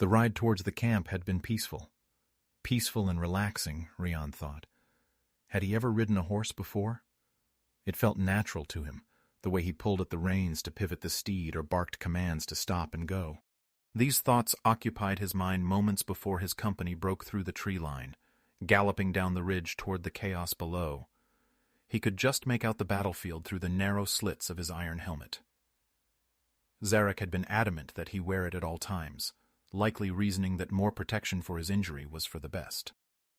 The ride towards the camp had been peaceful. Peaceful and relaxing, Rian thought. Had he ever ridden a horse before? It felt natural to him, the way he pulled at the reins to pivot the steed or barked commands to stop and go. These thoughts occupied his mind moments before his company broke through the tree line, galloping down the ridge toward the chaos below. He could just make out the battlefield through the narrow slits of his iron helmet. Zarek had been adamant that he wear it at all times, likely reasoning that more protection for his injury was for the best.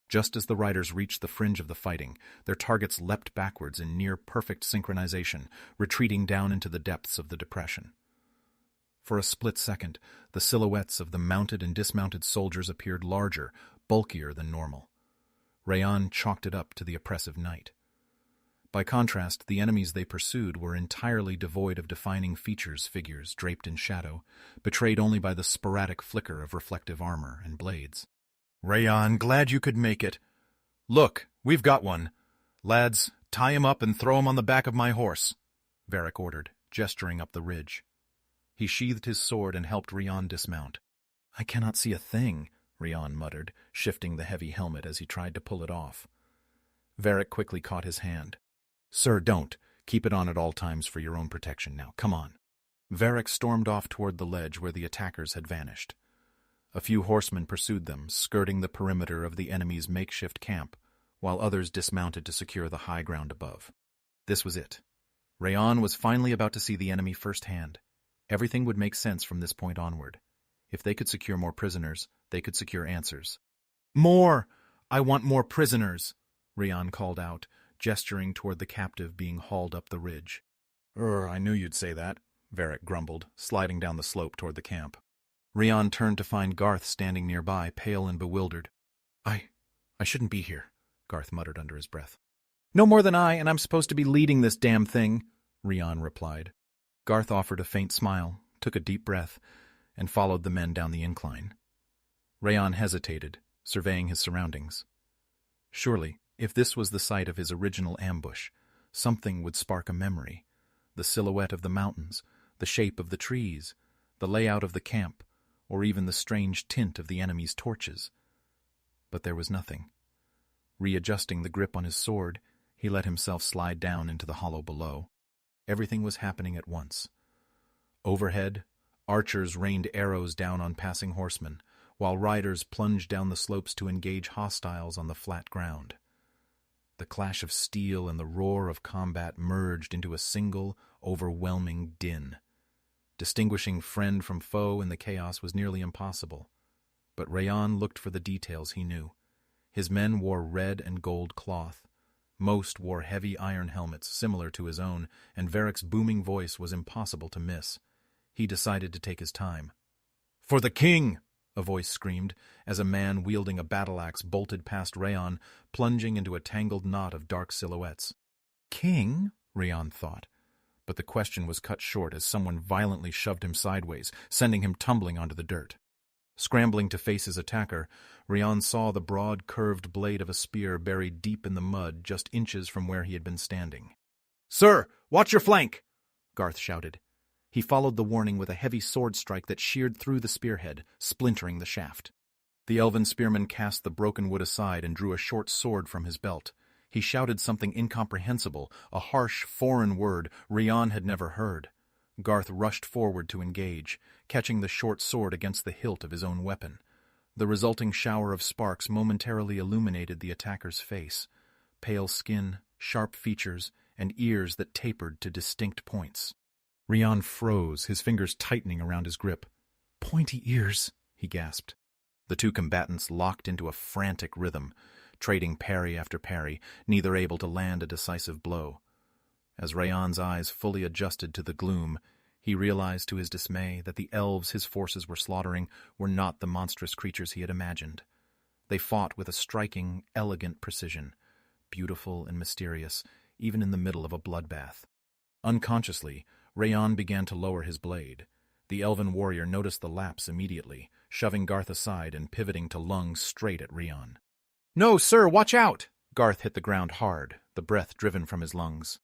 Just as the riders reached the fringe of the fighting, their targets leapt backwards in near-perfect synchronization, retreating down into the depths of the depression. For a split second, the silhouettes of the mounted and dismounted soldiers appeared larger, bulkier than normal. Rian chalked it up to the oppressive night. By contrast, the enemies they pursued were entirely devoid of defining figures draped in shadow, betrayed only by the sporadic flicker of reflective armor and blades. "Rian, glad you could make it. Look, we've got one. Lads, tie him up and throw him on the back of my horse," Varric ordered, gesturing up the ridge. He sheathed his sword and helped Rian dismount. "I cannot see a thing," Rian muttered, shifting the heavy helmet as he tried to pull it off. Varric quickly caught his hand. "Sir, don't. Keep it on at all times for your own protection now. Come on." Varric stormed off toward the ledge where the attackers had vanished. A few horsemen pursued them, skirting the perimeter of the enemy's makeshift camp, while others dismounted to secure the high ground above. This was it. Rian was finally about to see the enemy firsthand. Everything would make sense from this point onward. If they could secure more prisoners, they could secure answers. "More! I want more prisoners!" Rian called out, gesturing toward the captive being hauled up the ridge. I knew you'd say that," Varric grumbled, sliding down the slope toward the camp. Rian turned to find Garth standing nearby, pale and bewildered. I shouldn't be here," Garth muttered under his breath. "No more than I, and I'm supposed to be leading this damn thing," Rian replied. Garth offered a faint smile, took a deep breath, and followed the men down the incline. Rian hesitated, surveying his surroundings. Surely, if this was the site of his original ambush, something would spark a memory. The silhouette of the mountains, the shape of the trees, the layout of the camp, or even the strange tint of the enemy's torches. But there was nothing. Readjusting the grip on his sword, he let himself slide down into the hollow below. Everything was happening at once. Overhead, archers rained arrows down on passing horsemen, while riders plunged down the slopes to engage hostiles on the flat ground. The clash of steel and the roar of combat merged into a single, overwhelming din. Distinguishing friend from foe in the chaos was nearly impossible. But Rian looked for the details he knew. His men wore red and gold cloth. Most wore heavy iron helmets similar to his own, and Varric's booming voice was impossible to miss. He decided to take his time. "For the king!" a voice screamed, as a man wielding a battle-axe bolted past Rian, plunging into a tangled knot of dark silhouettes. "King?" Rian thought, but the question was cut short as someone violently shoved him sideways, sending him tumbling onto the dirt. Scrambling to face his attacker, Rian saw the broad, curved blade of a spear buried deep in the mud just inches from where he had been standing. "Sir, watch your flank!" Garth shouted. He followed the warning with a heavy sword strike that sheared through the spearhead, splintering the shaft. The elven spearman cast the broken wood aside and drew a short sword from his belt. He shouted something incomprehensible, a harsh, foreign word Rian had never heard. Garth rushed forward to engage, catching the short sword against the hilt of his own weapon. The resulting shower of sparks momentarily illuminated the attacker's face. Pale skin, sharp features, and ears that tapered to distinct points. Rian froze, his fingers tightening around his grip. "Pointy ears," he gasped. The two combatants locked into a frantic rhythm, trading parry after parry, neither able to land a decisive blow. As Rian's eyes fully adjusted to the gloom, he realized to his dismay that the elves his forces were slaughtering were not the monstrous creatures he had imagined. They fought with a striking, elegant precision, beautiful and mysterious, even in the middle of a bloodbath. Unconsciously, Rian began to lower his blade. The elven warrior noticed the lapse immediately, shoving Garth aside and pivoting to lunge straight at Rian. "No, sir, watch out!" Garth hit the ground hard, the breath driven from his lungs.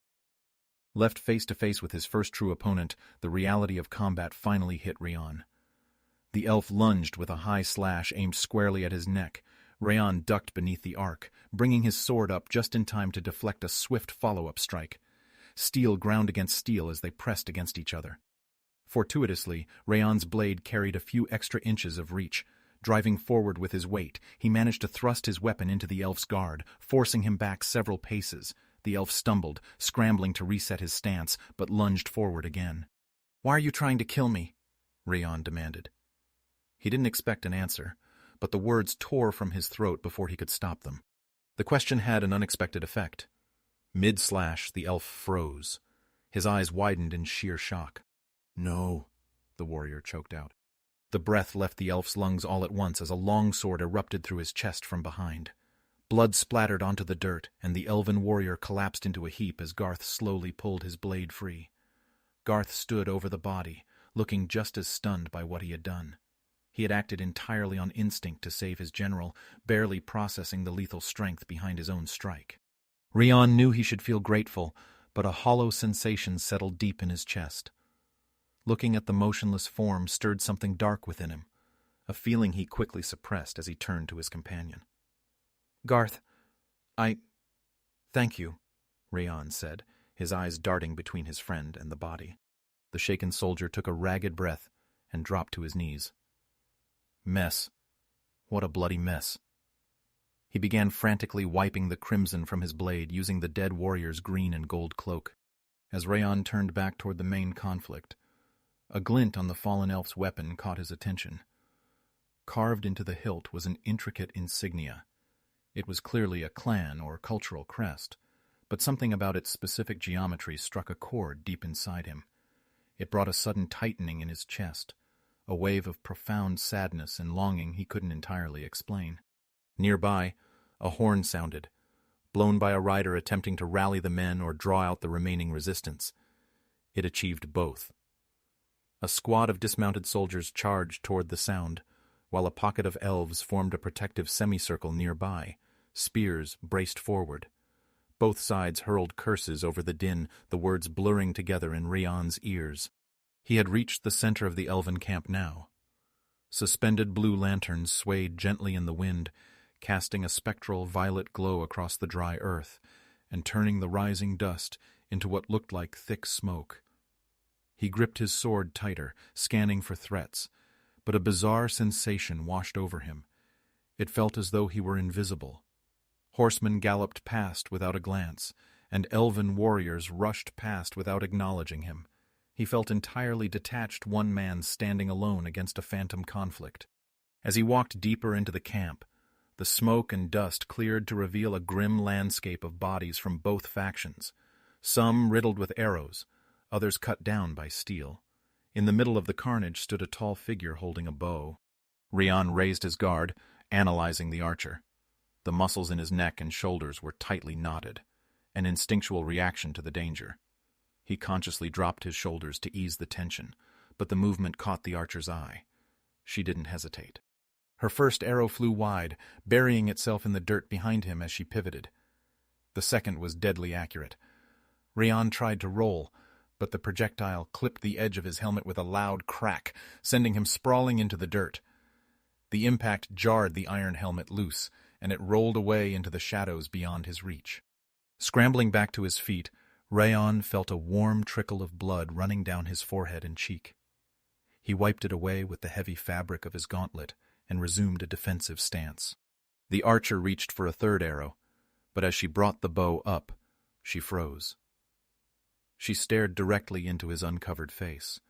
Left face to face with his first true opponent, the reality of combat finally hit Rian. The elf lunged with a high slash aimed squarely at his neck. Rian ducked beneath the arc, bringing his sword up just in time to deflect a swift follow-up strike. Steel ground against steel as they pressed against each other. Fortuitously, Rian's blade carried a few extra inches of reach. Driving forward with his weight, he managed to thrust his weapon into the elf's guard, forcing him back several paces. The elf stumbled, scrambling to reset his stance, but lunged forward again. "Why are you trying to kill me?" Rian demanded. He didn't expect an answer, but the words tore from his throat before he could stop them. The question had an unexpected effect. Mid-slash, the elf froze. His eyes widened in sheer shock. "No," the warrior choked out. The breath left the elf's lungs all at once as a longsword erupted through his chest from behind. Blood splattered onto the dirt, and the elven warrior collapsed into a heap as Garth slowly pulled his blade free. Garth stood over the body, looking just as stunned by what he had done. He had acted entirely on instinct to save his general, barely processing the lethal strength behind his own strike. Rian knew he should feel grateful, but a hollow sensation settled deep in his chest. Looking at the motionless form stirred something dark within him, a feeling he quickly suppressed as he turned to his companion. "Garth, thank you," Rian said, his eyes darting between his friend and the body. The shaken soldier took a ragged breath and dropped to his knees. Mess. What a bloody mess. He began frantically wiping the crimson from his blade, using the dead warrior's green and gold cloak. As Rian turned back toward the main conflict, a glint on the fallen elf's weapon caught his attention. Carved into the hilt was an intricate insignia. It was clearly a clan or cultural crest, but something about its specific geometry struck a chord deep inside him. It brought a sudden tightening in his chest, a wave of profound sadness and longing he couldn't entirely explain. Nearby, a horn sounded, blown by a rider attempting to rally the men or draw out the remaining resistance. It achieved both. A squad of dismounted soldiers charged toward the sound, while a pocket of elves formed a protective semicircle nearby, spears braced forward. Both sides hurled curses over the din, the words blurring together in Rian's ears. He had reached the center of the elven camp now. Suspended blue lanterns swayed gently in the wind, casting a spectral violet glow across the dry earth and turning the rising dust into what looked like thick smoke. He gripped his sword tighter, scanning for threats, but a bizarre sensation washed over him. It felt as though he were invisible. Horsemen galloped past without a glance, and elven warriors rushed past without acknowledging him. He felt entirely detached, one man standing alone against a phantom conflict. As he walked deeper into the camp, the smoke and dust cleared to reveal a grim landscape of bodies from both factions, some riddled with arrows, others cut down by steel. In the middle of the carnage stood a tall figure holding a bow. Rian raised his guard, analyzing the archer. The muscles in his neck and shoulders were tightly knotted, an instinctual reaction to the danger. He consciously dropped his shoulders to ease the tension, but the movement caught the archer's eye. She didn't hesitate. Her first arrow flew wide, burying itself in the dirt behind him as she pivoted. The second was deadly accurate. Rian tried to roll, but the projectile clipped the edge of his helmet with a loud crack, sending him sprawling into the dirt. The impact jarred the iron helmet loose, and it rolled away into the shadows beyond his reach. Scrambling back to his feet, Rian felt a warm trickle of blood running down his forehead and cheek. He wiped it away with the heavy fabric of his gauntlet and resumed a defensive stance. The archer reached for a third arrow, but as she brought the bow up, she froze. She stared directly into his uncovered face,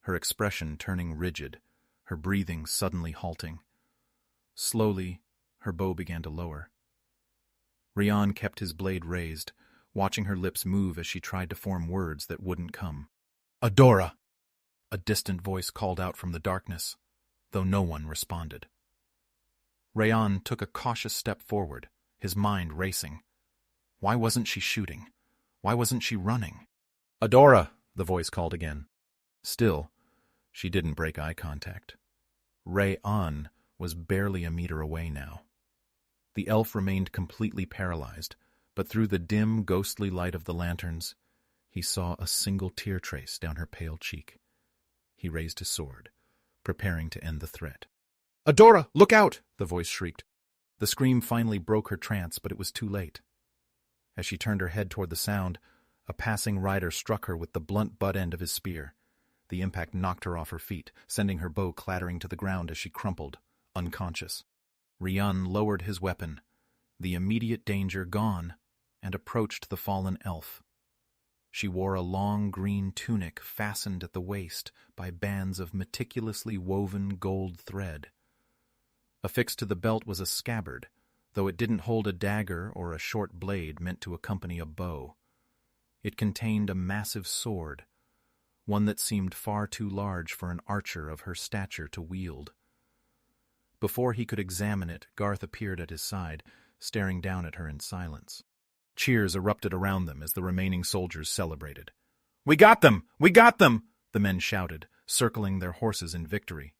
her expression turning rigid, her breathing suddenly halting. Slowly, her bow began to lower. Rian kept his blade raised, watching her lips move as she tried to form words that wouldn't come. "Adora!" A distant voice called out from the darkness, though no one responded. Rian took a cautious step forward, his mind racing. Why wasn't she shooting? Why wasn't she running? "Adora!" the voice called again. Still, she didn't break eye contact. Rian was barely a meter away now. The elf remained completely paralyzed, but through the dim, ghostly light of the lanterns, he saw a single tear trace down her pale cheek. He raised his sword, preparing to end the threat. "Adora, look out!" the voice shrieked. The scream finally broke her trance, but it was too late. As she turned her head toward the sound, a passing rider struck her with the blunt butt end of his spear. The impact knocked her off her feet, sending her bow clattering to the ground as she crumpled, unconscious. Rian lowered his weapon, the immediate danger gone, and approached the fallen elf. She wore a long green tunic fastened at the waist by bands of meticulously woven gold thread. Affixed to the belt was a scabbard, though it didn't hold a dagger or a short blade meant to accompany a bow. It contained a massive sword, one that seemed far too large for an archer of her stature to wield. Before he could examine it, Garth appeared at his side, staring down at her in silence. Cheers erupted around them as the remaining soldiers celebrated. "We got them! We got them!" the men shouted, circling their horses in victory.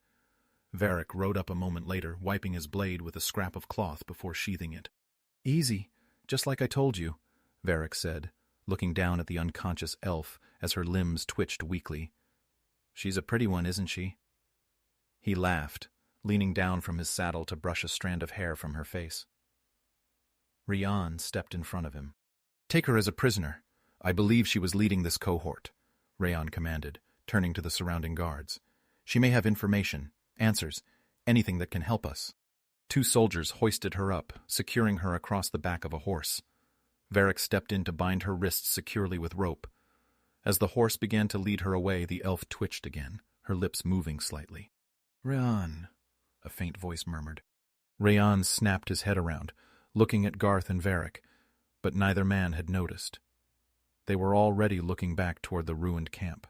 Varric rode up a moment later, wiping his blade with a scrap of cloth before sheathing it. "Easy, just like I told you," Varric said, looking down at the unconscious elf as her limbs twitched weakly. "She's a pretty one, isn't she?" He laughed, leaning down from his saddle to brush a strand of hair from her face. Rian stepped in front of him. "Take her as a prisoner. I believe she was leading this cohort," Rian commanded, turning to the surrounding guards. "She may have information, answers, anything that can help us." 2 soldiers hoisted her up, securing her across the back of a horse. Varric stepped in to bind her wrists securely with rope. As the horse began to lead her away, the elf twitched again, her lips moving slightly. "Rian," a faint voice murmured. Rian snapped his head around, looking at Garth and Varric, but neither man had noticed. They were already looking back toward the ruined camp.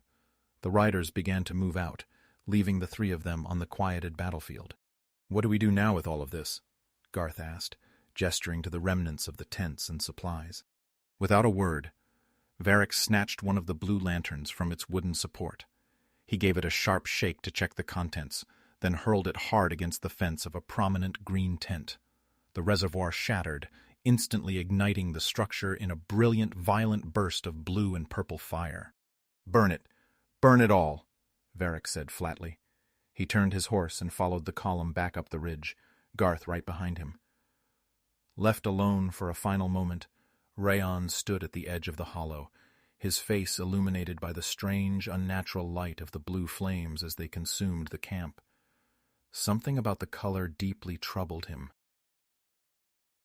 The riders began to move out, leaving the 3 of them on the quieted battlefield. "What do we do now with all of this?" Garth asked, gesturing to the remnants of the tents and supplies. Without a word, Varric snatched one of the blue lanterns from its wooden support. He gave it a sharp shake to check the contents, then hurled it hard against the fence of a prominent green tent. The reservoir shattered, instantly igniting the structure in a brilliant, violent burst of blue and purple fire. "Burn it! Burn it all!" Varric said flatly. He turned his horse and followed the column back up the ridge, Garth right behind him. Left alone for a final moment, Rian stood at the edge of the hollow, his face illuminated by the strange, unnatural light of the blue flames as they consumed the camp. Something about the color deeply troubled him.